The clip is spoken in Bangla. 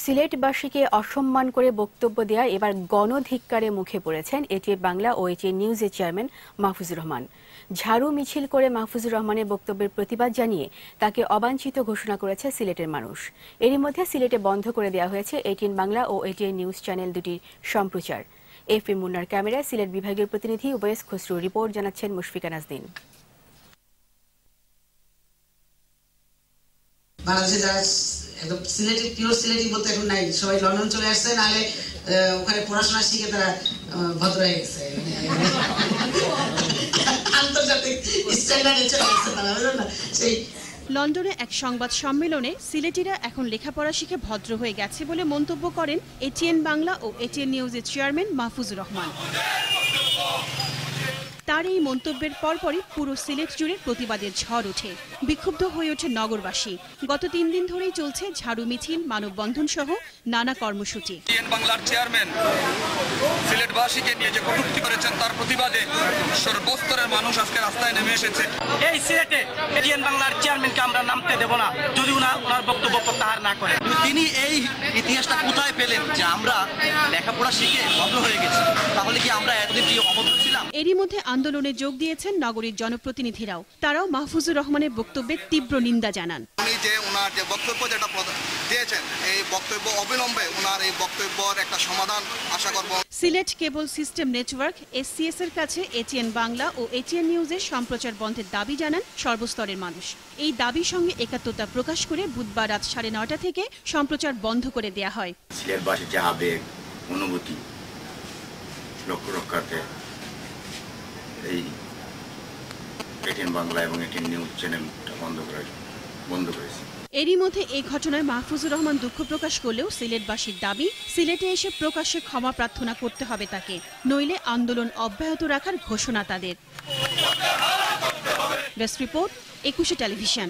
সিলেটবাসীকে অসম্মান করে বক্তব্য দেয়া এবার গণধিক্কারে মুখে পড়েছেন এটিএন বাংলা ও এটিএন নিউজের চেয়ারম্যান মাহফুজুর রহমান। ঝাড়ু মিছিল করে মাহফুজুর রহমানের বক্তব্যের প্রতিবাদ জানিয়ে তাকে অবাঞ্ছিত ঘোষণা করেছে সিলেটের মানুষ। এরই মধ্যে সিলেটে বন্ধ করে দেওয়া হয়েছে এটিএন বাংলা ও এটিএন নিউজ চ্যানেল দুটির সম্প্রচার। এফএ মুন্নার ক্যামেরায় সিলেট বিভাগীয় প্রতিনিধি ওয়েস খসরু, রিপোর্ট জানাচ্ছেন মুশফিকা নাজদিন। বাংলাদেশে যারা একদম সিলেটি পিওর সিলেটি বলতে এখন নাই, সবাই লন্ডন চলে আসছে, নাহলে ওখানে পড়াশোনা শিখে তারা ভদ্র হয়ে গেছে, আন্তর্জাতিক স্ট্যান্ডার্ডে চলে গেছে তারা, বুঝলেন না? সেই লন্ডনে এক সংবাদ সম্মেলনে সিলেটিরা এখন লেখাপড়া শিখে ভদ্র হয়ে গেছে বলে মন্তব্য করেন এটিএন বাংলা ও এটিএন নিউজের চেয়ারম্যান মাহফুজুর রহমান। তার এই মন্তব্যের পরপরই পুরো সিলেট জুড়ে প্রতিবাদের ঝড় ওঠে, বিক্ষুব্ধ হয়ে ওঠে নগরবাসী। গত 3 দিন ধরেই চলছে ঝাড়ু মিছিল, মানববন্ধন সহ নানা কর্মসূচি। এটিএন বাংলার চেয়ারম্যান সিলেটবাসীকে নিয়ে যে কটূক্তি করেছেন তার প্রতিবাদে সর্বস্তরের মানুষ আজকে রাস্তায় নেমে এসেছে। এই সিলেটে এটিএন বাংলার চেয়ারম্যানকে আমরা নামতে দেব না যদি ওনার বক্তব্য প্রত্যাহার না করে। তিনি এই ইতিহাসটা কোথায় পেলেন যে আমরা লেখাপড়া শিখে ভদ্র হয়ে গেছি? তাহলে কি আমরা এতদিন কি অভদ্র ছিলাম? এরই মধ্যে আন্দোলনে যোগ দিয়েছেন নগরীর জনপ্রতিনিধিরাও। তারাও মাহফুজুর রহমানের বক্তব্যের তীব্র নিন্দা জানান। উনি যে ওনার যে বক্তব্য যেটা দিয়েছেন, এই বক্তব্য অবিলম্বে ওনার এই বক্তব্যের একটা সমাধান আশা করব। সিলেট কেবল সিস্টেম নেটওয়ার্ক এসসিএস এর কাছে এটিএন বাংলা ও এটিএন নিউজের সম্প্রচার বন্ধের দাবি জানান সর্বস্তরের মানুষ। এই দাবির সঙ্গে একাত্মতা প্রকাশ করে বুধবার রাত 9:30 থেকে সম্প্রচার বন্ধ করে দেয়া হয়। সিলেটবাসীর যে আবেগ অনুভূতি লক্ষ্য রক্ষার্থে এই এটিএন বাংলা এবং এটিএন নিউজ চ্যানেলটা বন্ধ করেছে। এরই মধ্যে এই ঘটনায় মাহফুজুর রহমান দুঃখ প্রকাশ করলেও সিলেটবাসীর দাবি, সিলেটে এসে প্রকাশ্যে ক্ষমা প্রার্থনা করতে হবে তাকে, নইলে আন্দোলন অব্যাহত রাখার ঘোষণা তাদের। Desk report, 21 television.